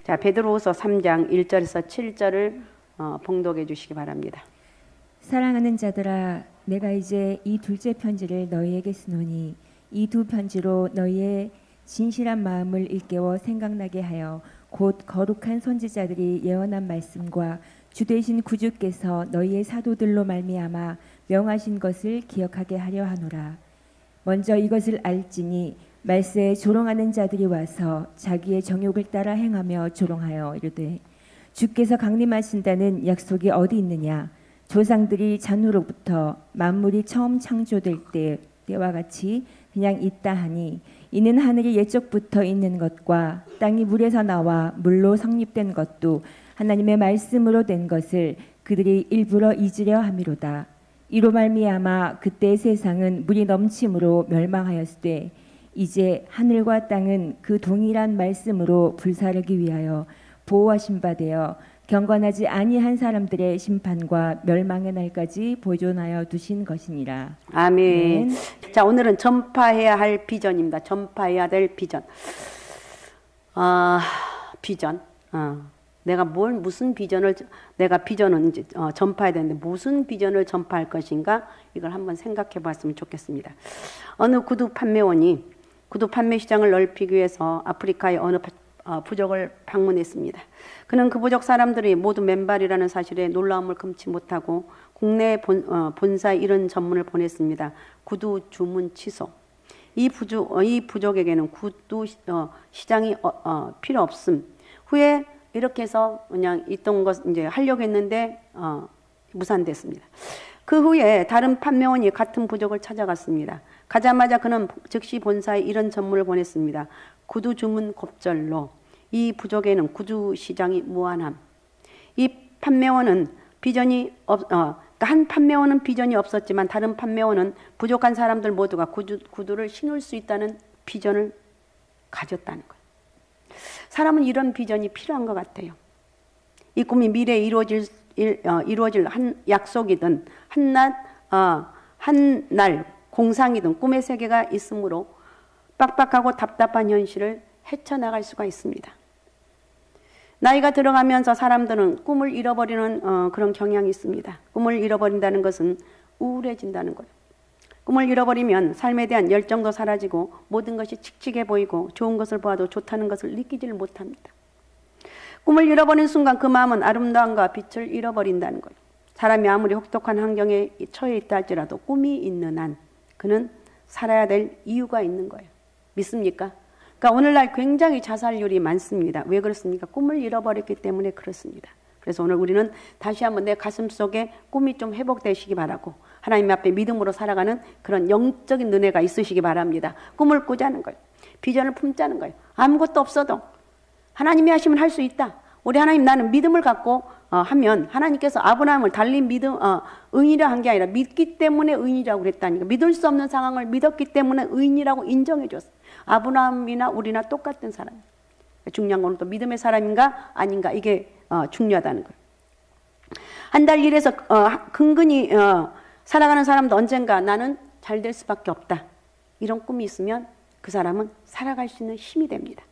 자, 베드로후서 3장 1절에서 7절을 봉독해 주시기 바랍니다. 사랑하는 자들아, 내가 이제 이 둘째 편지를 너희에게 쓰노니 이 두 편지로 너희의 진실한 마음을 일깨워 생각나게 하여 곧 거룩한 선지자들이 예언한 말씀과 주되신 구주께서 너희의 사도들로 말미암아 명하신 것을 기억하게 하려 하노라. 먼저 이것을 알지니 말세에 조롱하는 자들이 와서 자기의 정욕을 따라 행하며 조롱하여 이르되 주께서 강림하신다는 약속이 어디 있느냐. 조상들이 잔후로부터 만물이 처음 창조될 때와 같이 그냥 있다 하니 이는 하늘이 옛적부터 있는 것과 땅이 물에서 나와 물로 성립된 것도 하나님의 말씀으로 된 것을 그들이 일부러 잊으려 함이로다. 이로 말미암아 그때 세상은 물이 넘침으로 멸망하였으되 이제 하늘과 땅은 그 동일한 말씀으로 불사르기 위하여 보호하신 바 되어 경건하지 아니한 사람들의 심판과 멸망의 날까지 보존하여 두신 것이니라. 아멘. 자, 오늘은 전파해야 할 비전입니다. 전파해야 될 비전. 비전. 내가 무슨 비전을 내가 비전은 이제 전파해야 되는데 무슨 비전을 전파할 것인가 이걸 한번 생각해 봤으면 좋겠습니다. 어느 구두 판매원이 구두 판매 시장을 넓히기 위해서 아프리카의 어느 부족을 방문했습니다. 그는 그 부족 사람들이 모두 맨발이라는 사실에 놀라움을 금치 못하고 국내 본사에 이런 전문을 보냈습니다. 구두 주문 취소. 이 부족에게는 구두 시장이 필요 없음. 후에 이렇게 해서 그냥 있던 것 이제 하려고 했는데 무산됐습니다. 그 후에 다른 판매원이 같은 부족을 찾아갔습니다. 가자마자 그는 즉시 본사에 이런 전문을 보냈습니다. 구두 주문 kop절로. 이 부족에는 구두 시장이 무한함. 이 판매원은 한 판매원은 비전이 없었지만 다른 판매원은 부족한 사람들 모두가 구두를 신을 수 있다는 비전을 가졌다는 거예요. 사람은 이런 비전이 필요한 것 같아요. 이 꿈이 미래에 이루어질 한 약속이든 한날 공상이든 꿈의 세계가 있으므로 빡빡하고 답답한 현실을 헤쳐나갈 수가 있습니다. 나이가 들어가면서 사람들은 꿈을 잃어버리는 그런 경향이 있습니다. 꿈을 잃어버린다는 것은 우울해진다는 거예요. 꿈을 잃어버리면 삶에 대한 열정도 사라지고 모든 것이 칙칙해 보이고 좋은 것을 보아도 좋다는 것을 느끼지를 못합니다. 꿈을 잃어버린 순간 그 마음은 아름다움과 빛을 잃어버린다는 거예요. 사람이 아무리 혹독한 환경에 처해 있다 할지라도 꿈이 있는 한 그는 살아야 될 이유가 있는 거예요. 믿습니까? 그러니까 오늘날 굉장히 자살률이 많습니다. 왜 그렇습니까? 꿈을 잃어버렸기 때문에 그렇습니다. 그래서 오늘 우리는 다시 한번 내 가슴 속에 꿈이 좀 회복되시기 바라고 하나님 앞에 믿음으로 살아가는 그런 영적인 은혜가 있으시기 바랍니다. 꿈을 꾸자는 거예요. 비전을 품자는 거예요. 아무것도 없어도 하나님이 하시면 할 수 있다. 우리 하나님 나는 믿음을 갖고 하면 하나님께서 아브라함을 달린 의인이라 한 게 아니라 믿기 때문에 의인이라고 그랬다니까. 믿을 수 없는 상황을 믿었기 때문에 의인이라고 인정해 줬어요. 아브라함이나 우리나 똑같은 사람. 중요한 건 또 믿음의 사람인가 아닌가 이게 중요하다는 거예요. 한 달 일해서 근근히 살아가는 사람도 언젠가 나는 잘 될 수밖에 없다. 이런 꿈이 있으면 그 사람은 살아갈 수 있는 힘이 됩니다.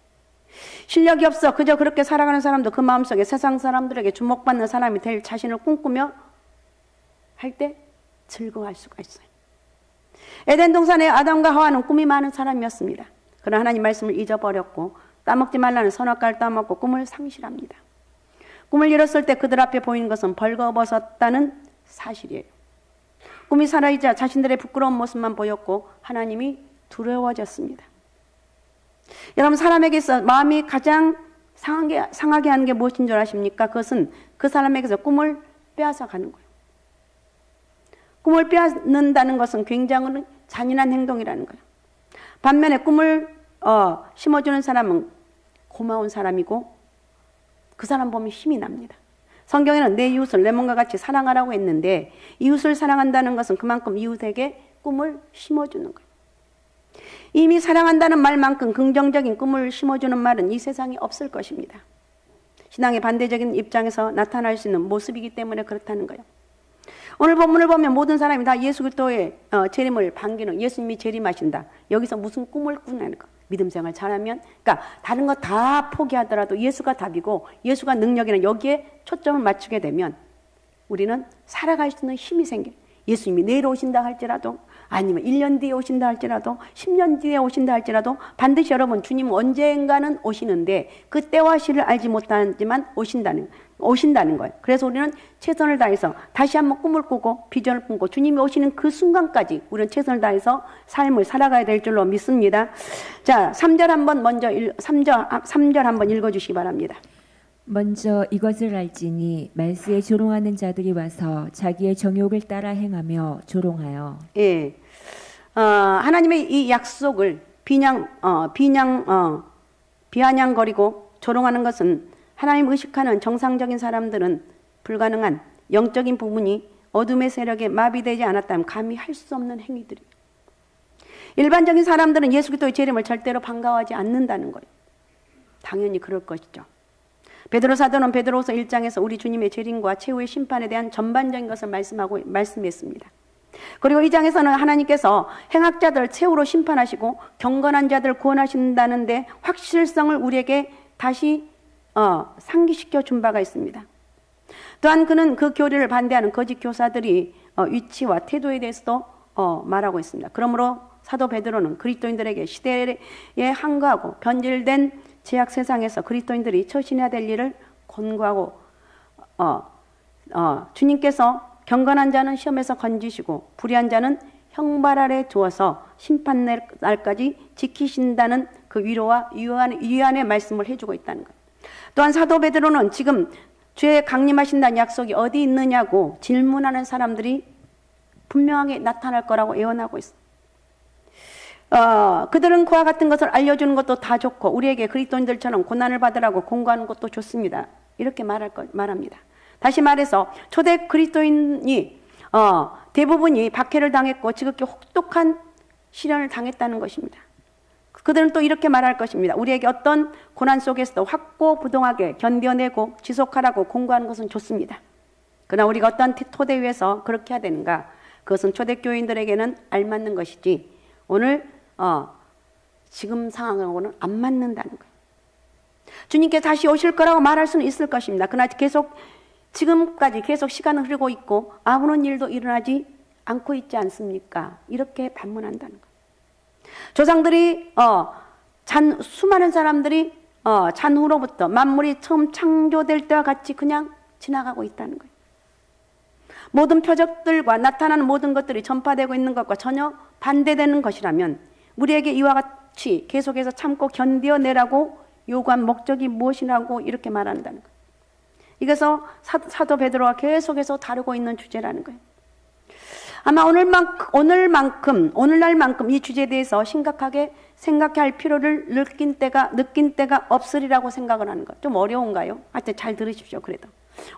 실력이 없어 그저 그렇게 살아가는 사람도 그 마음속에 세상 사람들에게 주목받는 사람이 될 자신을 꿈꾸며 할 때 즐거워할 수가 있어요. 에덴 동산의 아담과 하와는 꿈이 많은 사람이었습니다. 그러나 하나님 말씀을 잊어버렸고 따먹지 말라는 선악과를 따먹고 꿈을 상실합니다. 꿈을 잃었을 때 그들 앞에 보이는 것은 벌거벗었다는 사실이에요. 꿈이 사라지자 자신들의 부끄러운 모습만 보였고 하나님이 두려워졌습니다. 여러분 사람에게서 마음이 가장 상하게 하는 게 무엇인 줄 아십니까? 그것은 그 사람에게서 꿈을 빼앗아 가는 거예요. 꿈을 빼앗는다는 것은 굉장히 잔인한 행동이라는 거예요. 반면에 꿈을 심어주는 사람은 고마운 사람이고 그 사람 보면 힘이 납니다. 성경에는 내 이웃을 내 몸과 같이 사랑하라고 했는데 이웃을 사랑한다는 것은 그만큼 이웃에게 꿈을 심어주는 거예요. 이미 사랑한다는 말만큼 긍정적인 꿈을 심어주는 말은 이 세상에 없을 것입니다. 신앙의 반대적인 입장에서 나타날 수 있는 모습이기 때문에 그렇다는 거예요. 오늘 본문을 보면 모든 사람이 다 예수 그리스도의 재림을 반기는 예수님이 재림하신다. 여기서 무슨 꿈을 꾸냐는 거. 믿음 생활 잘하면, 그러니까 다른 거 다 포기하더라도 예수가 답이고 예수가 능력이나 여기에 초점을 맞추게 되면 우리는 살아갈 수 있는 힘이 생겨요. 예수님이 내일 오신다 할지라도, 아니면 1년 뒤에 오신다 할지라도, 10년 뒤에 오신다 할지라도 반드시 여러분 주님은 언젠가는 오시는데 그 때와 시를 알지 못하지만 오신다는 거예요. 그래서 우리는 최선을 다해서 다시 한번 꿈을 꾸고 비전을 품고 주님이 오시는 그 순간까지 우리는 최선을 다해서 삶을 살아가야 될 줄로 믿습니다. 자, 3절 한번 먼저 3절 한번 읽어 주시기 바랍니다. 먼저 이것을 알지니 말세에 조롱하는 자들이 와서 자기의 정욕을 따라 행하며 조롱하여. 예. 하나님의 이 약속을 비아냥거리고 조롱하는 것은 하나님 의식하는 정상적인 사람들은 불가능한 영적인 부분이 어둠의 세력에 마비되지 않았다면 감히 할 수 없는 행위들이에요. 일반적인 사람들은 예수 그리스도의 재림을 절대로 반가워하지 않는다는 거예요. 당연히 그럴 것이죠. 베드로 사도는 베드로서 1장에서 우리 주님의 재림과 최후의 심판에 대한 전반적인 것을 말씀했습니다. 그리고 이 장에서는 하나님께서 행악자들 최후로 심판하시고 경건한 자들 구원하신다는데 확실성을 우리에게 다시 상기시켜 준 바가 있습니다. 또한 그는 그 교리를 반대하는 거짓 교사들이 위치와 태도에 대해서도 말하고 있습니다. 그러므로 사도 베드로는 그리스도인들에게 시대에 한가하고 변질된 죄악 세상에서 그리스도인들이 처신해야 될 일을 권고하고 주님께서 경건한 자는 시험에서 건지시고 불의한 자는 형벌 아래 두어서 심판 날까지 지키신다는 그 위로와 위안의 말씀을 해주고 있다는 것. 또한 사도 베드로는 지금 주의 강림하신다는 약속이 어디 있느냐고 질문하는 사람들이 분명하게 나타날 거라고 예언하고 있습니다. 그들은 그와 같은 것을 알려주는 것도 다 좋고 우리에게 그리스도인들처럼 고난을 받으라고 공고하는 것도 좋습니다. 이렇게 말합니다. 다시 말해서 초대 그리스도인이 대부분이 박해를 당했고 지극히 혹독한 시련을 당했다는 것입니다. 그들은 또 이렇게 말할 것입니다. 우리에게 어떤 고난 속에서도 확고부동하게 견뎌내고 지속하라고 공고하는 것은 좋습니다. 그러나 우리가 어떤 토대 위에서 그렇게 해야 되는가? 그것은 초대교인들에게는 알맞는 것이지 오늘 지금 상황하고는 안 맞는다는 거예요. 주님께 다시 오실 거라고 말할 수는 있을 것입니다. 그러나 지금까지 계속 시간은 흐르고 있고 아무런 일도 일어나지 않고 있지 않습니까? 이렇게 반문한다는 거예요. 조상들이 수많은 사람들이 잔후로부터 만물이 처음 창조될 때와 같이 그냥 지나가고 있다는 거예요. 모든 표적들과 나타나는 모든 것들이 전파되고 있는 것과 전혀 반대되는 것이라면 우리에게 이와 같이 계속해서 참고 견뎌내라고 요구한 목적이 무엇이라고 이렇게 말한다는 거예요. 이래서 사도 베드로가 계속해서 다루고 있는 주제라는 거예요. 아마 오늘날만큼 이 주제에 대해서 심각하게 생각해야 할 필요를 느낀 때가 없으리라고 생각을 하는 것. 좀 어려운가요? 하여튼 잘 들으십시오. 그래도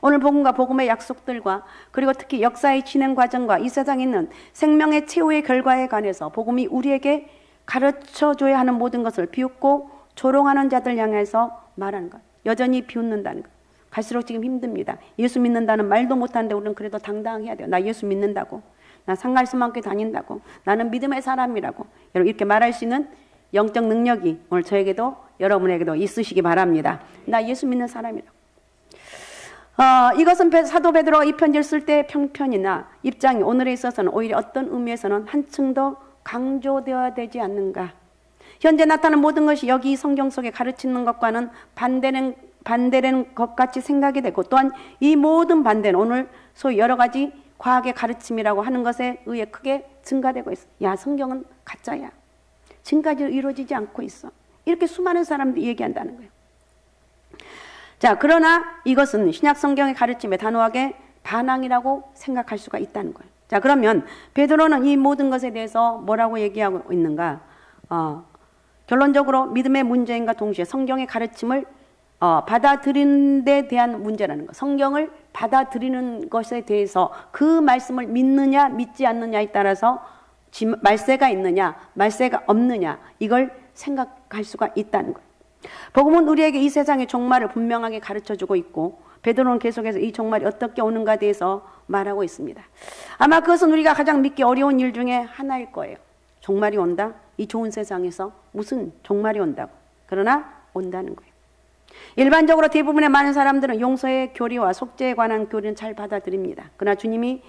오늘 복음과 복음의 약속들과 그리고 특히 역사의 진행 과정과 이 세상에 있는 생명의 최후의 결과에 관해서 복음이 우리에게 가르쳐줘야 하는 모든 것을 비웃고 조롱하는 자들 향해서 말하는 것. 여전히 비웃는다는 것. 갈수록 지금 힘듭니다. 예수 믿는다는 말도 못하는데 우리는 그래도 당당해야 돼요. 나 예수 믿는다고. 나 상갈수만교 다닌다고. 나는 믿음의 사람이라고. 여러분 이렇게 말할 수 있는 영적 능력이 오늘 저에게도 여러분에게도 있으시기 바랍니다. 나 예수 믿는 사람이라고. 이것은 사도 베드로가 이 편지를 쓸 때 평편이나 입장이 오늘에 있어서는 오히려 어떤 의미에서는 한층 더 강조되어야 되지 않는가. 현재 나타나는 모든 것이 여기 성경 속에 가르치는 것과는 반대되는 것 같이 생각이 되고 또한 이 모든 반대는 오늘 소위 여러 가지 과학의 가르침이라고 하는 것에 의해 크게 증가되고 있어. 야, 성경은 가짜야. 지금까지 이루어지지 않고 있어. 이렇게 수많은 사람들이 얘기한다는 거예요. 자, 그러나 이것은 신약 성경의 가르침에 단호하게 반항이라고 생각할 수가 있다는 거예요. 자, 그러면 베드로는 이 모든 것에 대해서 뭐라고 얘기하고 있는가? 결론적으로 믿음의 문제인과 동시에 성경의 가르침을 받아들이는 데 대한 문제라는 것. 성경을 받아들이는 것에 대해서 그 말씀을 믿느냐 믿지 않느냐에 따라서 말세가 있느냐 말세가 없느냐 이걸 생각할 수가 있다는 거예요. 복음은 우리에게 이 세상의 종말을 분명하게 가르쳐주고 있고 베드로는 계속해서 이 종말이 어떻게 오는가에 대해서 말하고 있습니다. 아마 그것은 우리가 가장 믿기 어려운 일 중에 하나일 거예요. 종말이 온다? 이 좋은 세상에서 무슨 종말이 온다고? 그러나 온다는 거예요. 일반적으로 대부분의 많은 사람들은 용서의 교리와 속죄에 관한 교리는 잘 받아들입니다. 그러나 주님의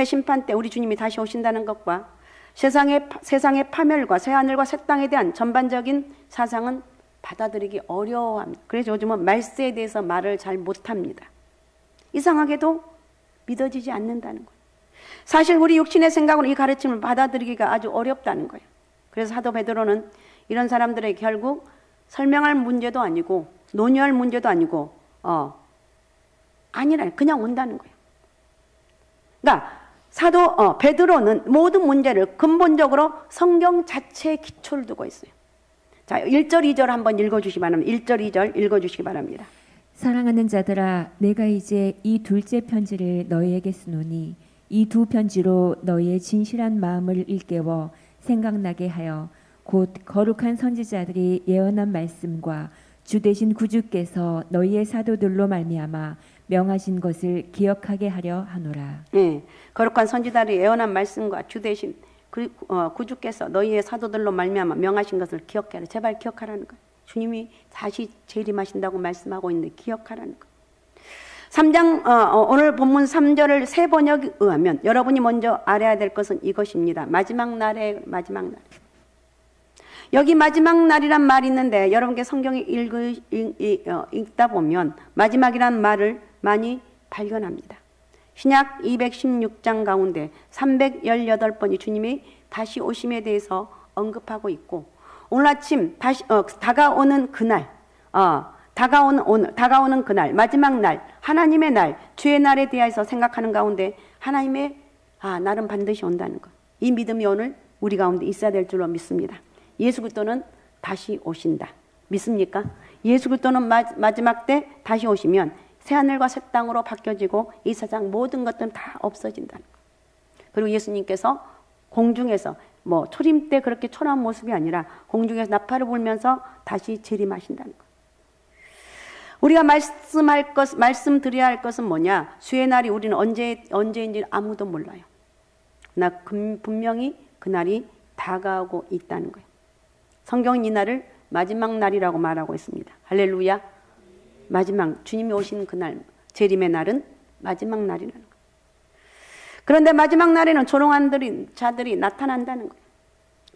심판 때 우리 주님이 다시 오신다는 것과 세상의 파멸과 새하늘과 새 땅에 대한 전반적인 사상은 받아들이기 어려워합니다. 그래서 요즘은 말세에 대해서 말을 잘 못합니다. 이상하게도 믿어지지 않는다는 거예요. 사실 우리 육신의 생각으로 이 가르침을 받아들이기가 아주 어렵다는 거예요. 그래서 사도 베드로는 이런 사람들에게 결국 설명할 문제도 아니고 논의할 문제도 아니고 아니라 그냥 온다는 거예요. 그러니까 사도 베드로는 모든 문제를 근본적으로 성경 자체에 기초를 두고 있어요. 자, 1절 2절 한번 읽어주시기 바랍니다. 1절 2절 읽어주시기 바랍니다. 사랑하는 자들아 내가 이제 이 둘째 편지를 너희에게 쓰노니 이 두 편지로 너희의 진실한 마음을 일깨워 생각나게 하여 곧 거룩한 선지자들이 예언한 말씀과 주 되신 구주께서 너희의 사도들로 말미암아 명하신 것을 기억하게 하려 하노라. 예, 거룩한 선지자들이 예언한 말씀과 주 되신 구주께서 너희의 사도들로 말미암아 명하신 것을 기억하라. 제발 기억하라는 거예요. 주님이 다시 재림하신다고 말씀하고 있는데 기억하라는 거예요. 3장 오늘 본문 3절을 새 번역에 의하면 여러분이 먼저 알아야 될 것은 이것입니다. 마지막 날에 마지막 날. 여기 마지막 날이란 말이 있는데 여러분께 성경을 읽다 보면 마지막이란 말을 많이 발견합니다. 신약 216장 가운데 318번이 주님이 다시 오심에 대해서 언급하고 있고 오늘 아침 다시 다가오는 그날 다가오는 그날 마지막 날 하나님의 날 주의 날에 대해서 생각하는 가운데 하나님의 날은 반드시 온다는 것. 이 믿음이 오늘 우리 가운데 있어야 될 줄로 믿습니다. 예수 그리스도는 다시 오신다. 믿습니까? 예수 그리스도는 마지막 때 다시 오시면 새하늘과 새 땅으로 바뀌어지고 이 세상 모든 것들은 다 없어진다는 것. 그리고 예수님께서 공중에서 초림 때 그렇게 초라한 모습이 아니라 공중에서 나팔을 불면서 다시 재림하신다는 것. 우리가 말씀드려야 할 것은 뭐냐? 주의 날이 우리는 언제인지 아무도 몰라요. 나 분명히 그 날이 다가오고 있다는 거예요. 성경은 이 날을 마지막 날이라고 말하고 있습니다. 할렐루야. 마지막 주님이 오신 그날 재림의 날은 마지막 날이라는 거예요. 그런데 마지막 날에는 조롱한 자들이 나타난다는 거예요.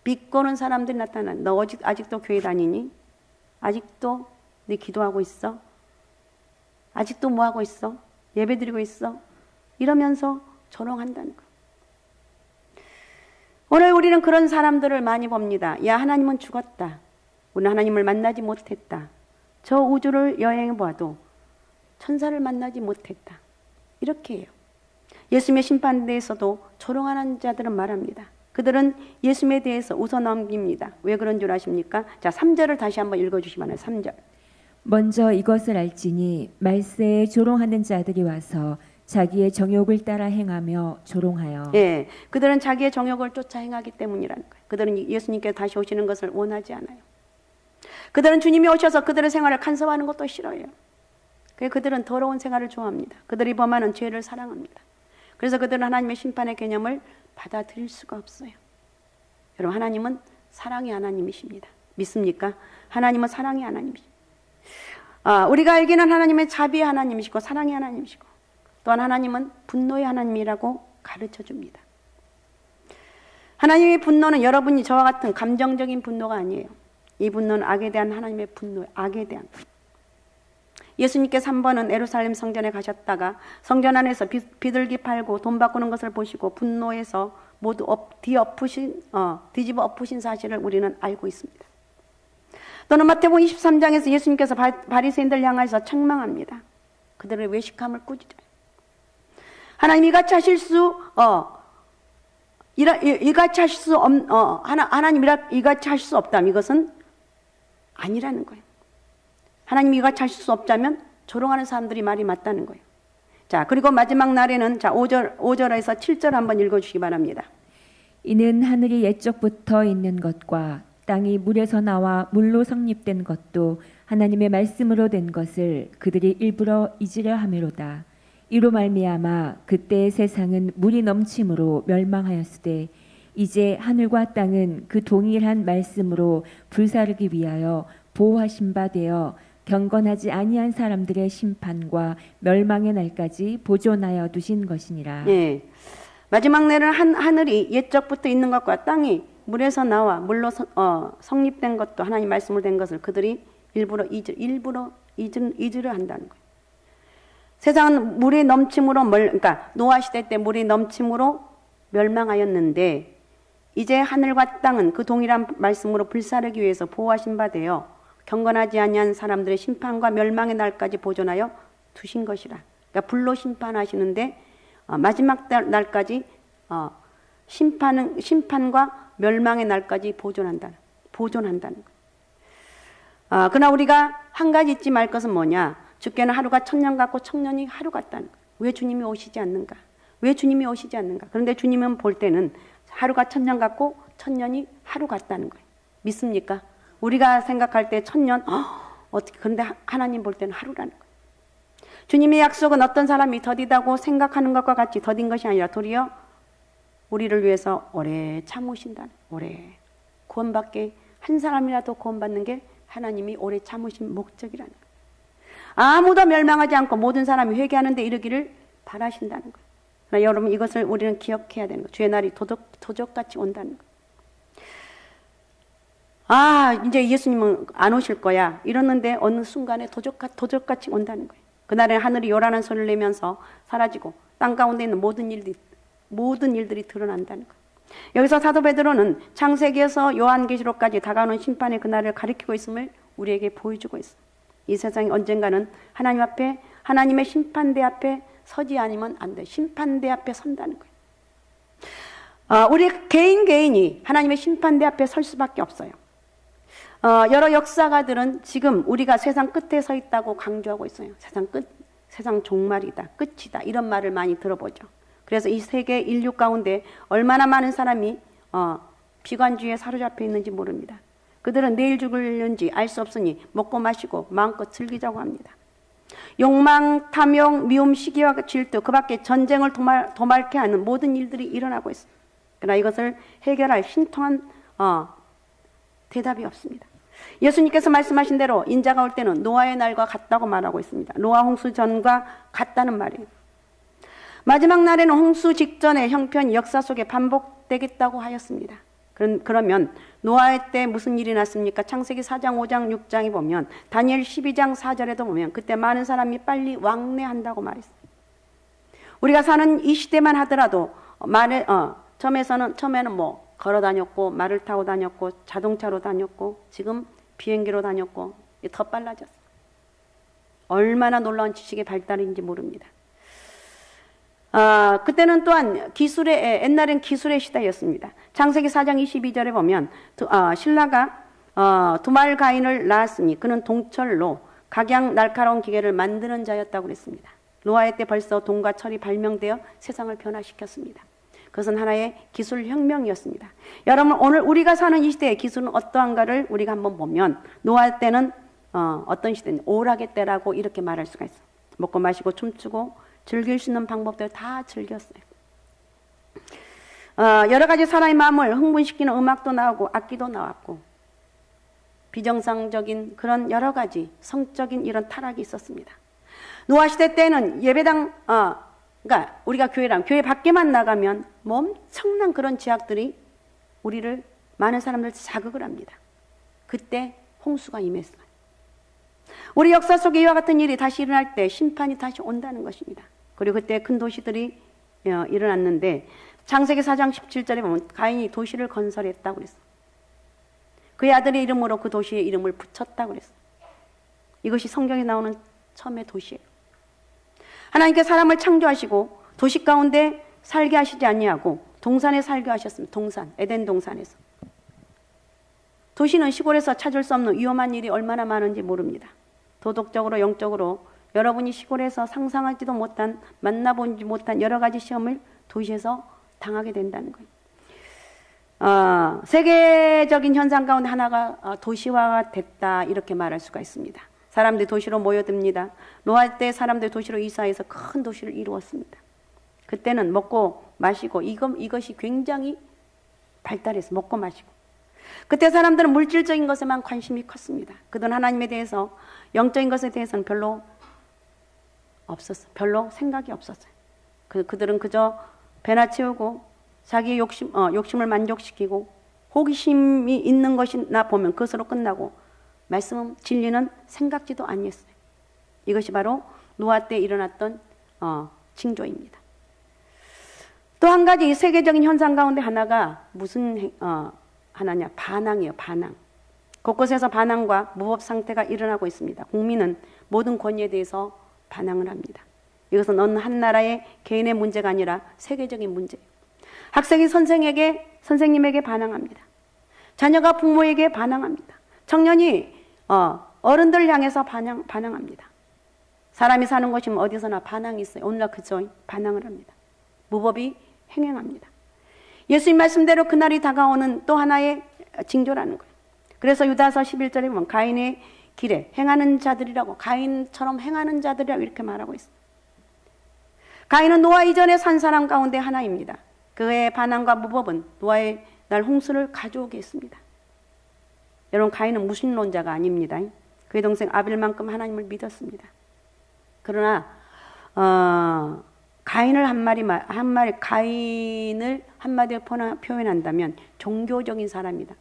비꼬는 사람들이 나타난다. 너 아직도 교회 다니니? 아직도 네 기도하고 있어? 아직도 뭐 하고 있어? 예배 드리고 있어? 이러면서 조롱한다는 거예요. 오늘 우리는 그런 사람들을 많이 봅니다. 야, 하나님은 죽었다. 우리는 하나님을 만나지 못했다. 저 우주를 여행해 봐도 천사를 만나지 못했다. 이렇게 해요. 예수님의 심판에 대해서도 조롱하는 자들은 말합니다. 그들은 예수님에 대해서 웃어넘깁니다. 왜 그런 줄 아십니까? 자, 3절을 다시 한번 읽어주시면 해요. 3절. 먼저 이것을 알지니 말세에 조롱하는 자들이 와서 자기의 정욕을 따라 행하며 조롱하여. 예, 그들은 자기의 정욕을 쫓아 행하기 때문이라는 거예요. 그들은 예수님께서 다시 오시는 것을 원하지 않아요. 그들은 주님이 오셔서 그들의 생활을 간섭하는 것도 싫어해요. 그들은 더러운 생활을 좋아합니다. 그들이 범하는 죄를 사랑합니다. 그래서 그들은 하나님의 심판의 개념을 받아들일 수가 없어요. 여러분, 하나님은 사랑의 하나님이십니다. 믿습니까? 하나님은 사랑의 하나님이십니다. 우리가 알기는 하나님의 자비의 하나님이시고 사랑의 하나님이시고 또한 하나님은 분노의 하나님이라고 가르쳐 줍니다. 하나님의 분노는 여러분이 저와 같은 감정적인 분노가 아니에요. 이 분노는 악에 대한 하나님의 분노예요. 악에 대한. 예수님께서 한 번은 예루살렘 성전에 가셨다가 성전 안에서 비둘기 팔고 돈 바꾸는 것을 보시고 분노해서 모두 뒤집어 엎으신 사실을 우리는 알고 있습니다. 또는 마태복음 23장에서 예수님께서 바리새인들 향해서 책망합니다. 그들의 외식함을 꾸짖어요. 하나님 이같이 하실 수 하나님 이같이 하실 수 없다면 이것은 아니라는 거예요. 하나님 이같이 하실 수 없다면 조롱하는 사람들이 말이 맞다는 거예요. 자, 그리고 마지막 날에는 5절에서 7절 한번 읽어주시기 바랍니다. 이는 하늘이 옛적부터 있는 것과 땅이 물에서 나와 물로 성립된 것도 하나님의 말씀으로 된 것을 그들이 일부러 잊으려 함이로다. 이로 말미암아 그때의 세상은 물이 넘침으로 멸망하였으되 이제 하늘과 땅은 그 동일한 말씀으로 불사르기 위하여 보호하신 바 되어 경건하지 아니한 사람들의 심판과 멸망의 날까지 보존하여 두신 것이니라. 예. 마지막 날은 하늘이 옛적부터 있는 것과 땅이 물에서 나와 물로 성립된 것도 하나님 말씀으로 된 것을 그들이 일부러 잊으려 한다는 거예요. 세상은 물이 넘침으로 그러니까 노아 시대 때 물이 넘침으로 멸망하였는데 이제 하늘과 땅은 그 동일한 말씀으로 불사르기 위해서 보호하신 바 되어 경건하지 아니한 사람들의 심판과 멸망의 날까지 보존하여 두신 것이라. 그러니까 불로 심판하시는데 마지막 날까지 심판과 멸망의 날까지 보존한다는 거예요. 그러나 우리가 한 가지 잊지 말 것은 뭐냐? 주께는 하루가 천년 같고 천년이 하루 같다는 거예요. 왜 주님이 오시지 않는가? 왜 주님이 오시지 않는가? 그런데 주님은 볼 때는 하루가 천년 같고 천년이 하루 같다는 거예요. 믿습니까? 우리가 생각할 때 천년, 어떻게, 그런데 하나님 볼 때는 하루라는 거예요. 주님의 약속은 어떤 사람이 더디다고 생각하는 것과 같이 더딘 것이 아니라 도리어 우리를 위해서 오래 참으신다는, 오래. 구원받게, 한 사람이라도 구원받는 게 하나님이 오래 참으신 목적이라는 거예요. 아무도 멸망하지 않고 모든 사람이 회개하는 데 이르기를 바라신다는 거예요. 그러나 여러분 이것을 우리는 기억해야 되는 거예요. 주의 날이 도적같이 온다는 거예요. 이제 예수님은 안 오실 거야. 이러는데 어느 순간에 도적같이 온다는 거예요. 그날에 하늘이 요란한 소리를 내면서 사라지고 땅 가운데 있는 모든 일들이 드러난다는 거예요. 여기서 사도 베드로는 창세기에서 요한계시록까지 다가오는 심판의 그날을 가리키고 있음을 우리에게 보여주고 있어요. 이 세상이 언젠가는 하나님 앞에, 하나님의 심판대 앞에 서지 않으면 안 돼. 심판대 앞에 선다는 거예요. 우리 개인이 하나님의 심판대 앞에 설 수밖에 없어요. 여러 역사가들은 지금 우리가 세상 끝에 서 있다고 강조하고 있어요. 세상 종말이다, 끝이다, 이런 말을 많이 들어보죠. 그래서 이 세계 인류 가운데 얼마나 많은 사람이 비관주의에 사로잡혀 있는지 모릅니다. 그들은 내일 죽을는지 알 수 없으니 먹고 마시고 마음껏 즐기자고 합니다. 욕망, 탐욕, 미움, 시기와 질투, 그 밖에 전쟁을 도말케 하는 모든 일들이 일어나고 있습니다. 그러나 이것을 해결할 신통한 대답이 없습니다. 예수님께서 말씀하신 대로 인자가 올 때는 노아의 날과 같다고 말하고 있습니다. 노아 홍수 전과 같다는 말이에요. 마지막 날에는 홍수 직전의 형편이 역사 속에 반복되겠다고 하였습니다. 그러면 노아의 때 무슨 일이 났습니까? 창세기 4장, 5장, 6장에 보면 다니엘 12장 4절에도 보면 그때 많은 사람이 빨리 왕래한다고 말했어요. 우리가 사는 이 시대만 하더라도 처음에는 뭐 걸어 다녔고 말을 타고 다녔고 자동차로 다녔고 지금 비행기로 다녔고 더 빨라졌어요. 얼마나 놀라운 지식의 발달인지 모릅니다. 그때는 또한 옛날엔 기술의 시대였습니다. 창세기 4장 22절에 보면 신라가 두말 가인을 낳았으니 그는 동철로 각양 날카로운 기계를 만드는 자였다고 그랬습니다. 노아의 때 벌써 동과 철이 발명되어 세상을 변화시켰습니다. 그것은 하나의 기술 혁명이었습니다. 여러분 오늘 우리가 사는 이 시대의 기술은 어떠한가를 우리가 한번 보면 노아 때는 어떤 시대는 오락의 때라고 이렇게 말할 수가 있어요. 먹고 마시고 춤추고 즐길 수 있는 방법들 다 즐겼어요. 여러 가지 사람의 마음을 흥분시키는 음악도 나오고 악기도 나왔고 비정상적인 그런 여러 가지 성적인 이런 타락이 있었습니다. 노아 시대 때는 예배당 그러니까 우리가 교회 밖에만 나가면 엄청난 그런 제약들이 우리를 많은 사람들 자극을 합니다. 그때 홍수가 임했어요. 우리 역사 속에 이와 같은 일이 다시 일어날 때 심판이 다시 온다는 것입니다. 그리고 그때 큰 도시들이 일어났는데 창세기 4장 17절에 보면 가인이 도시를 건설했다고 그랬어요. 그의 아들의 이름으로 그 도시의 이름을 붙였다고 그랬어요. 이것이 성경에 나오는 처음의 도시예요. 하나님께 사람을 창조하시고 도시 가운데 살게 하시지 아니하고 동산에 살게 하셨습니다. 에덴 동산에서. 도시는 시골에서 찾을 수 없는 위험한 일이 얼마나 많은지 모릅니다. 도덕적으로 영적으로 여러분이 시골에서 상상하지도 못한 만나보지 못한 여러 가지 시험을 도시에서 당하게 된다는 거예요. 세계적인 현상 가운데 하나가 도시화가 됐다 이렇게 말할 수가 있습니다. 사람들이 도시로 모여듭니다. 노아 때 사람들이 도시로 이사해서 큰 도시를 이루었습니다. 그때는 먹고 마시고 이것이 굉장히 발달해서 먹고 마시고. 그때 사람들은 물질적인 것에만 관심이 컸습니다. 그들은 하나님에 대해서, 영적인 것에 대해서는 별로 없었어요. 별로 생각이 없었어요. 그들은 그저 배나 채우고 자기의 욕심을 만족시키고 호기심이 있는 것이나 보면 그것으로 끝나고 말씀은 진리는 생각지도 아니었어요. 이것이 바로 노아 때 일어났던 징조입니다. 또 한 가지 세계적인 현상 가운데 하나가 무슨 하나냐? 반항이에요. 반항. 곳곳에서 반항과 무법 상태가 일어나고 있습니다. 국민은 모든 권위에 대해서 반항을 합니다. 이것은 어느 한 나라의 개인의 문제가 아니라 세계적인 문제예요. 학생이 선생님에게 반항합니다. 자녀가 부모에게 반항합니다. 청년이 어른들 향해서 반항합니다. 사람이 사는 곳이면 어디서나 반항이 있어요. 오늘날 그저 반항을 합니다. 무법이 행행합니다. 예수님 말씀대로 그날이 다가오는 또 하나의 징조라는 거예요. 그래서 유다서 11절에 보면 가인의 길에 행하는 자들이라고, 가인처럼 행하는 자들이라고 이렇게 말하고 있어요. 가인은 노아 이전에 산 사람 가운데 하나입니다. 그의 반항과 무법은 노아의 날 홍수를 가져오게 했습니다. 여러분, 가인은 무신론자가 아닙니다. 그의 동생 아벨만큼 하나님을 믿었습니다. 그러나 가인을 한마디로 표현한다면 종교적인 사람이다.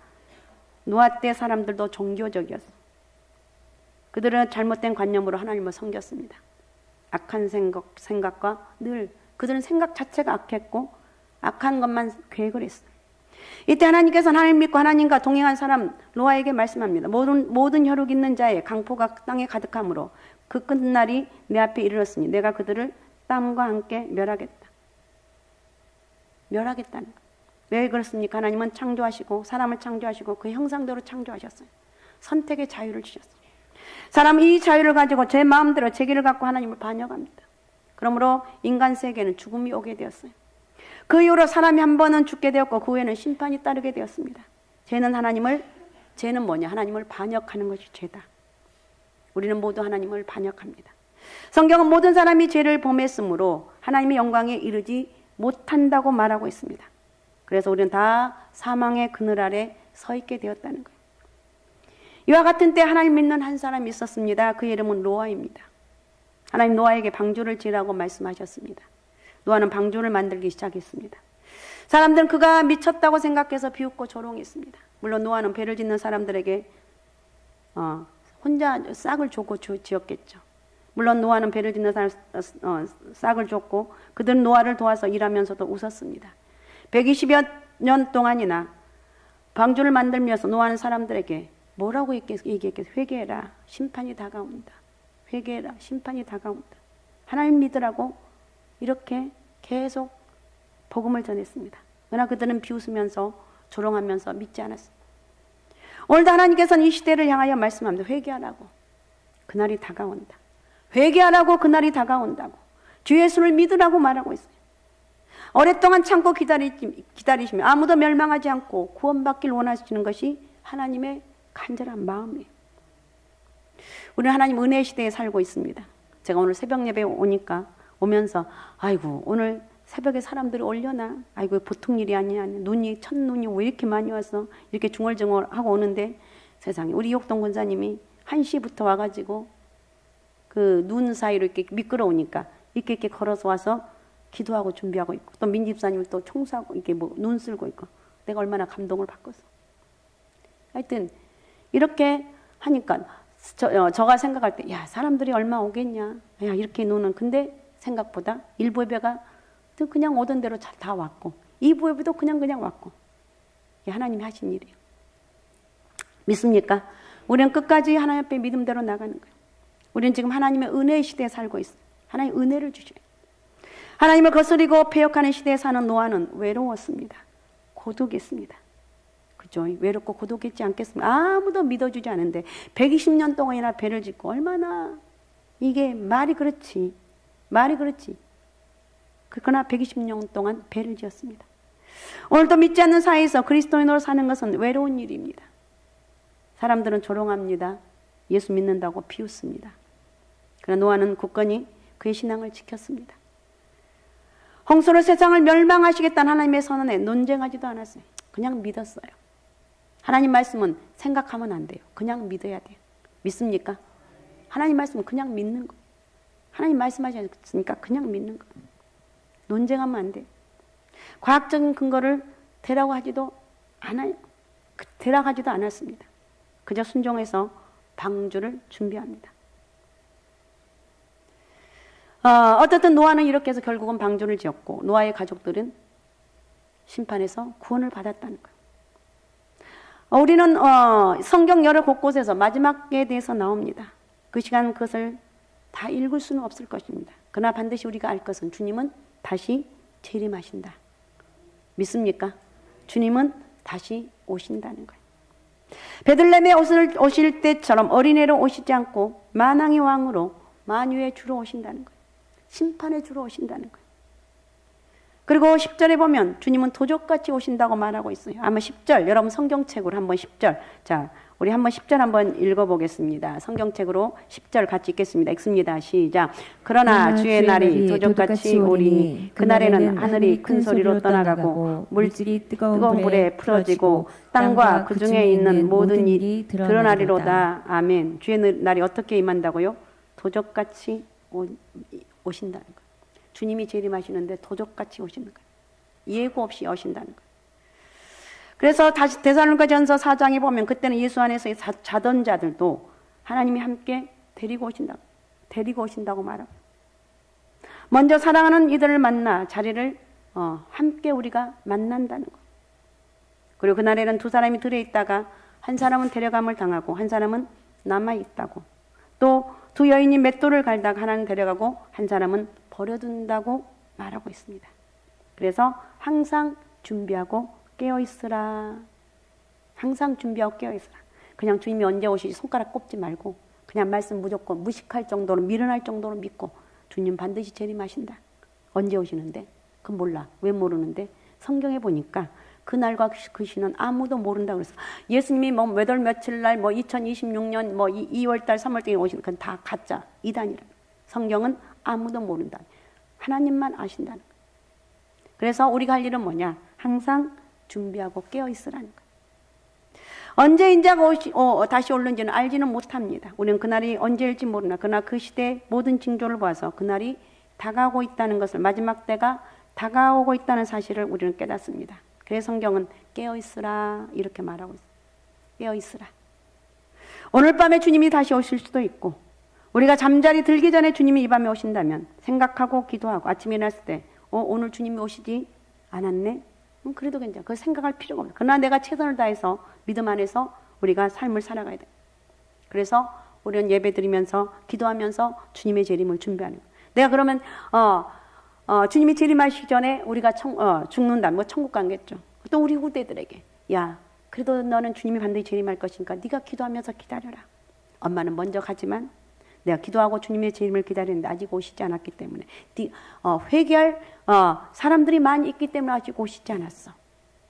노아 때 사람들도 종교적이었어. 그들은 잘못된 관념으로 하나님을 섬겼습니다. 악한 생각과 늘 그들은 생각 자체가 악했고 악한 것만 계획을 했어요. 이때 하나님께서는 하나님 믿고 하나님과 동행한 사람 노아에게 말씀합니다. 모든 혈육 있는 자의 강포가 땅에 가득함으로 그 끝날이 내 앞에 이르렀으니 내가 그들을 땀과 함께 멸하겠다. 멸하겠다는 거예요. 왜 그렇습니까? 하나님은 창조하시고 사람을 창조하시고 그 형상대로 창조하셨어요. 선택의 자유를 주셨어요. 사람은 이 자유를 가지고 제 마음대로 제 길을 갖고 하나님을 반역합니다. 그러므로 인간 세계는 죽음이 오게 되었어요. 그 이후로 사람이 한 번은 죽게 되었고 그 후에는 심판이 따르게 되었습니다. 죄는 뭐냐? 하나님을 반역하는 것이 죄다. 우리는 모두 하나님을 반역합니다. 성경은 모든 사람이 죄를 범했으므로 하나님의 영광에 이르지 못한다고 말하고 있습니다. 그래서 우리는 다 사망의 그늘 아래 서 있게 되었다는 거예요. 이와 같은 때 하나님 믿는 한 사람이 있었습니다. 그 이름은 노아입니다. 하나님 노아에게 방주를 지으라고 말씀하셨습니다. 노아는 방주를 만들기 시작했습니다. 사람들은 그가 미쳤다고 생각해서 비웃고 조롱했습니다. 물론 노아는 배를 짓는 사람들에게 혼자 싹을 줬고 지었겠죠. 물론 노아는 배를 짓는 사람 싹을 줬고 그들은 노아를 도와서 일하면서도 웃었습니다. 120여 년 동안이나 방주를 만들면서 노아는 사람들에게 뭐라고 얘기했겠어요? 회개해라. 심판이 다가온다. 회개해라. 심판이 다가온다. 하나님 믿으라고 이렇게 계속 복음을 전했습니다. 그러나 그들은 비웃으면서 조롱하면서 믿지 않았습니다. 오늘도 하나님께서는 이 시대를 향하여 말씀합니다. 회개하라고. 그날이 다가온다. 회개하라고 그날이 다가온다고. 주 예수를 믿으라고 말하고 있어요. 오랫동안 참고 기다리시며 아무도 멸망하지 않고 구원받길 원하시는 것이 하나님의 간절한 마음이에요. 우리는 하나님 은혜의 시대에 살고 있습니다. 제가 오늘 새벽 예배에 오면서 아이고 오늘 새벽에 사람들이 올려나 아이고 보통 일이 아니야. 첫눈이 왜 이렇게 많이 와서 이렇게 중얼중얼하고 오는데 세상에 우리 이옥동 권사님이 1시부터 와가지고 그 눈 사이로 이렇게 미끄러우니까 이렇게 걸어서 와서 기도하고 준비하고 있고 또 민집사님이 또 청소하고 이렇게 눈 쓸고 있고 내가 얼마나 감동을 받겠어. 하여튼 이렇게 하니까 저가 생각할 때 야 사람들이 얼마 오겠냐. 야 이렇게 눈은 근데 생각보다 일부 예배가 그냥 오던 대로 다 왔고 2부 예배도 그냥 왔고 이게 하나님이 하신 일이에요. 믿습니까? 우리는 끝까지 하나님 앞에 믿음대로 나가는 거예요. 우리는 지금 하나님의 은혜의 시대에 살고 있어요. 하나님 은혜를 주셔요. 하나님을 거스리고 패역하는 시대에 사는 노아는 외로웠습니다. 고독했습니다. 그죠? 외롭고 고독했지 않겠습니까? 아무도 믿어주지 않은데 120년 동안이나 배를 짓고 얼마나 이게 말이 그렇지. 그러나 120년 동안 배를 지었습니다. 오늘도 믿지 않는 사이에서 그리스도인으로 사는 것은 외로운 일입니다. 사람들은 조롱합니다. 예수 믿는다고 비웃습니다. 그러나 노아는 굳건히 그의 신앙을 지켰습니다. 홍수로 세상을 멸망하시겠다는 하나님의 선언에 논쟁하지도 않았어요. 그냥 믿었어요. 하나님 말씀은 생각하면 안 돼요. 그냥 믿어야 돼요. 믿습니까? 하나님 말씀은 그냥 믿는 거. 하나님 말씀하셨으니까 그냥 믿는 거. 논쟁하면 안 돼요. 과학적인 근거를 대라고 하지도 않아요. 대라고 하지도 않았습니다. 그저 순종해서 방주를 준비합니다. 어쨌든 노아는 이렇게 해서 결국은 방주를 지었고 노아의 가족들은 심판에서 구원을 받았다는 거예요. 우리는 성경 여러 곳곳에서 마지막에 대해서 나옵니다. 그 시간 그것을 다 읽을 수는 없을 것입니다. 그러나 반드시 우리가 알 것은 주님은 다시 재림하신다. 믿습니까? 주님은 다시 오신다는 거예요. 베들레헴에 오실 때처럼 어린애로 오시지 않고 만왕의 왕으로 만유의 주로 오신다는 거예요. 심판의 주로 오신다는 거예요. 그리고 10절에 보면 주님은 도적같이 오신다고 말하고 있어요. 아마 10절, 여러분 성경책으로 한번 10절. 자, 우리 한번 10절 한번 읽어보겠습니다. 성경책으로 10절 같이 읽겠습니다. 읽습니다. 시작. 그러나 주의 날이 도적같이 오리니 그날에는 하늘이 큰 소리로 떠나가고 물질이 뜨거운 불에 풀어지고 땅과 그 중에 있는 모든 일이 드러나리로다. 아멘. 주의 날이 어떻게 임한다고요? 도적같이 오신다는 거예요. 주님이 재림하시는데 도적같이 오시는 거예요. 예고 없이 오신다는 거예요. 그래서 다시 데살로니가전서 4장에 보면 그때는 예수 안에서 자던 자들도 하나님이 함께 데리고 오신다고 말합니다. 먼저 사랑하는 이들을 만나 자리를 함께 우리가 만난다는 거. 그리고 그날에는 두 사람이 들에 있다가 한 사람은 데려감을 당하고 한 사람은 남아 있다고. 또 두 여인이 맷돌을 갈다가 하나는 데려가고 한 사람은 버려둔다고 말하고 있습니다. 그래서 항상 준비하고 깨어 있으라. 항상 준비하고 깨어 있으라. 그냥 주님이 언제 오실지 손가락 꼽지 말고 그냥 말씀 무조건 무식할 정도로 미련할 정도로 믿고 주님 반드시 재림하신다. 언제 오시는데? 그건 몰라. 왜 모르는데? 성경에 보니까 그날과 그 시는 아무도 모른다고 그랬어. 예수님이 뭐 몇 월 며칠 날 2026년 2월 달 3월 달에 오시는 건 다 가짜 이단이라. 성경은 아무도 모른다. 하나님만 아신다는 거예요. 그래서 우리가 할 일은 뭐냐? 항상 준비하고 깨어 있으라는 거예요. 언제 인자가 다시 오는지는 알지는 못합니다. 우리는 그날이 언제일지 모르나. 그러나 그 시대의 모든 징조를 봐서 그날이 다가오고 있다는 것을, 마지막 때가 다가오고 있다는 사실을 우리는 깨닫습니다. 그래서 성경은 깨어 있으라 이렇게 말하고 있어요. 깨어 있으라. 오늘 밤에 주님이 다시 오실 수도 있고 우리가 잠자리 들기 전에 주님이 이 밤에 오신다면 생각하고 기도하고 아침에 일어났을 때 오늘 주님이 오시지 않았네? 그래도 괜찮아. 그걸 생각할 필요가 없어. 그러나 내가 최선을 다해서 믿음 안에서 우리가 삶을 살아가야 돼. 그래서 우리는 예배 드리면서 기도하면서 주님의 재림을 준비하는 거야. 내가 그러면 주님이 재림하시기 전에 우리가 죽는다. 뭐 천국 가겠죠. 또 우리 후대들에게 야, 그래도 너는 주님이 반드시 재림할 것이니까 네가 기도하면서 기다려라. 엄마는 먼저 가지만 내가 기도하고 주님의 재림을 기다리는데 아직 오시지 않았기 때문에 회개할 사람들이 많이 있기 때문에 아직 오시지 않았어.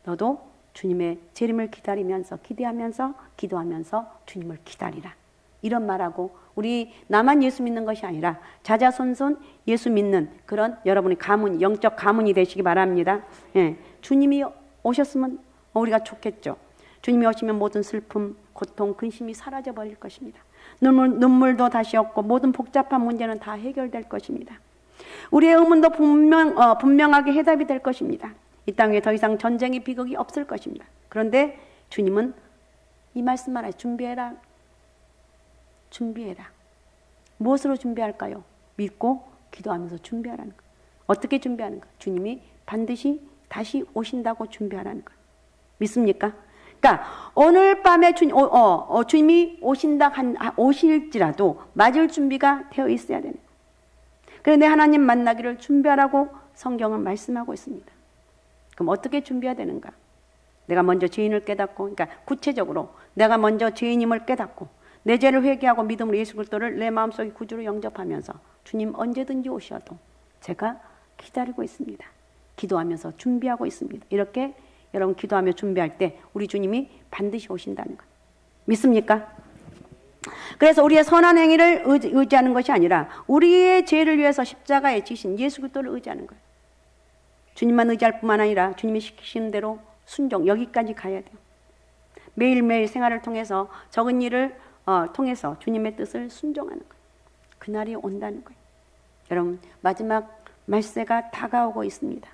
너도 주님의 재림을 기다리면서 기대하면서 기도하면서 주님을 기다리라. 이런 말하고 우리 나만 예수 믿는 것이 아니라 자자손손 예수 믿는 그런 여러분의 가문, 영적 가문이 되시기 바랍니다. 예, 주님이 오셨으면 우리가 좋겠죠. 주님이 오시면 모든 슬픔, 고통, 근심이 사라져 버릴 것입니다. 눈물도 다시 없고 모든 복잡한 문제는 다 해결될 것입니다. 우리의 의문도 분명하게 해답이 될 것입니다. 이 땅에 더 이상 전쟁의 비극이 없을 것입니다. 그런데 주님은 이 말씀만 하시죠. 준비해라. 준비해라. 무엇으로 준비할까요? 믿고 기도하면서 준비하라는 것. 어떻게 준비하는 것? 주님이 반드시 다시 오신다고 준비하라는 것. 믿습니까? 그러니까 오늘 밤에 주님이 오실지라도 맞을 준비가 되어 있어야 되는 거예요. 그런데 하나님 만나기를 준비하라고 성경은 말씀하고 있습니다. 그럼 어떻게 준비해야 되는가? 내가 먼저 죄인을 깨닫고, 그러니까 구체적으로 내가 먼저 죄인임을 깨닫고 내 죄를 회개하고 믿음으로 예수 그리스도를 내 마음속에 구주로 영접하면서 주님 언제든지 오셔도 제가 기다리고 있습니다. 기도하면서 준비하고 있습니다. 이렇게 여러분 기도하며 준비할 때 우리 주님이 반드시 오신다는 것. 믿습니까? 그래서 우리의 선한 행위를 의지하는 것이 아니라 우리의 죄를 위해서 십자가에 지신 예수 그리스도를 의지하는 거예요. 주님만 의지할 뿐만 아니라 주님이 시키시는 대로 순종, 여기까지 가야 돼요. 매일매일 생활을 통해서 적은 일을 통해서 주님의 뜻을 순종하는 거예요. 그날이 온다는 거예요. 여러분, 마지막 말세가 다가오고 있습니다.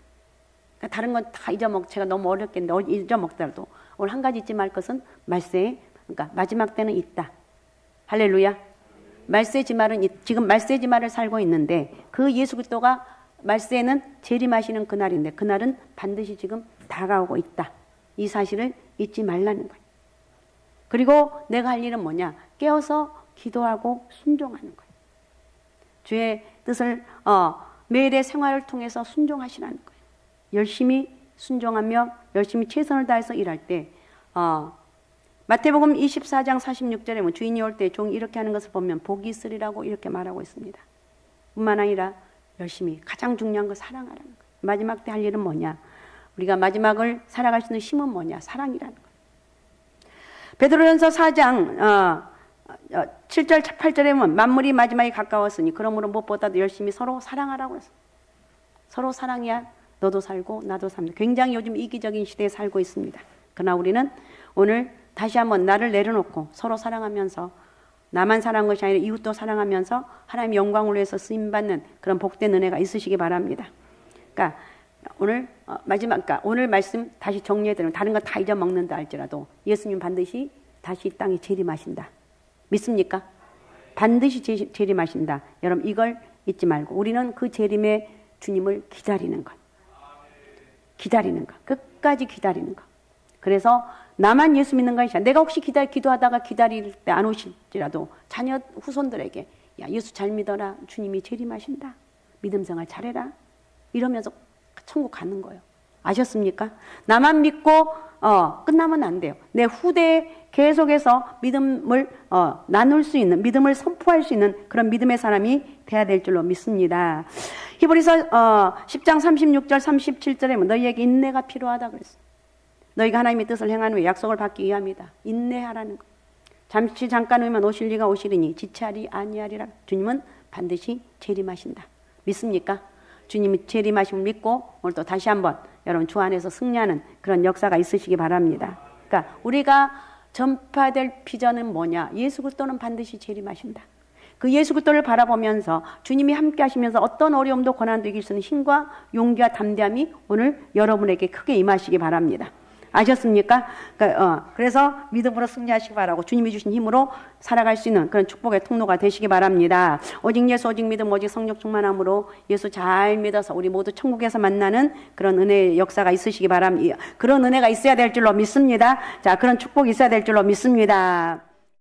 그러니까 다른 건 다 제가 너무 어렵겠는데 잊어먹더라도 오늘 한 가지 잊지 말 것은 말세, 그러니까 마지막 때는 있다. 할렐루야. 말세지말은 지금 말세지말을 살고 있는데 그 예수 그리스도가 말세는 재림하시는 그날인데 그날은 반드시 지금 다가오고 있다. 이 사실을 잊지 말라는 거예요. 그리고 내가 할 일은 뭐냐? 깨어서 기도하고 순종하는 거예요. 주의 뜻을 매일의 생활을 통해서 순종하시라는 거예요. 열심히 순종하며 열심히 최선을 다해서 일할 때 마태복음 24장 46절에 보면 주인이 올 때 종이 이렇게 하는 것을 보면 복이 있으리라고 이렇게 말하고 있습니다. 뿐만 아니라 열심히 가장 중요한 거 사랑하라는 거예요. 마지막 때 할 일은 뭐냐? 우리가 마지막을 살아갈 수 있는 힘은 뭐냐? 사랑이라는 거예요. 베드로전서 4장 7절 8절에 보면 만물이 마지막에 가까웠으니 그러므로 무엇보다도 열심히 서로 사랑하라고 했어요. 서로 사랑해야 너도 살고 나도 삽니다. 굉장히 요즘 이기적인 시대에 살고 있습니다. 그러나 우리는 오늘 다시 한번 나를 내려놓고 서로 사랑하면서 나만 사랑한 것이 아니라 이웃도 사랑하면서 하나님 영광을 위해서 쓰임받는 그런 복된 은혜가 있으시기 바랍니다. 그러니까 오늘 그러니까 오늘 말씀 다시 정리해드리면 다른 거 다 잊어먹는다 할지라도 예수님 반드시 다시 이 땅에 재림하신다. 믿습니까? 반드시 재림하신다. 여러분 이걸 잊지 말고 우리는 그 재림의 주님을 기다리는 것. 기다리는 것. 끝까지 기다리는 것. 그래서 나만 예수 믿는 것이 아니라 내가 혹시 기도하다가 기다릴 때 안 오실지라도 자녀 후손들에게 야 예수 잘 믿어라. 주님이 재림하신다. 믿음 생활 잘해라. 이러면서 천국 가는 거예요. 아셨습니까? 나만 믿고 끝나면 안 돼요. 내 후대에 계속해서 믿음을 나눌 수 있는 믿음을 선포할 수 있는 그런 믿음의 사람이 돼야 될 줄로 믿습니다. 히브리서 10장 36절 37절에 너희에게 인내가 필요하다 그랬어요. 너희가 하나님의 뜻을 행한 후에 약속을 받기 위함이다. 인내하라는 거. 잠깐 후면 오실 리가 오시리니 지체하리 아니하리라. 주님은 반드시 재림하신다. 믿습니까? 주님이 재림하심을 믿고 오늘 또 다시 한번 여러분 주 안에서 승리하는 그런 역사가 있으시기 바랍니다. 그러니까 우리가 전파될 비전은 뭐냐? 예수 그리스도는 반드시 재림하신다. 그 예수 그리스도를 바라보면서 주님이 함께 하시면서 어떤 어려움도 고난도 이길 수 있는 힘과 용기와 담대함이 오늘 여러분에게 크게 임하시기 바랍니다. 아셨습니까? 그래서 믿음으로 승리하시기 바라고 주님이 주신 힘으로 살아갈 수 있는 그런 축복의 통로가 되시기 바랍니다. 오직 예수 오직 믿음 오직 성령 충만함으로 예수 잘 믿어서 우리 모두 천국에서 만나는 그런 은혜의 역사가 있으시기 바랍니다. 그런 은혜가 있어야 될 줄로 믿습니다. 자, 그런 축복이 있어야 될 줄로 믿습니다.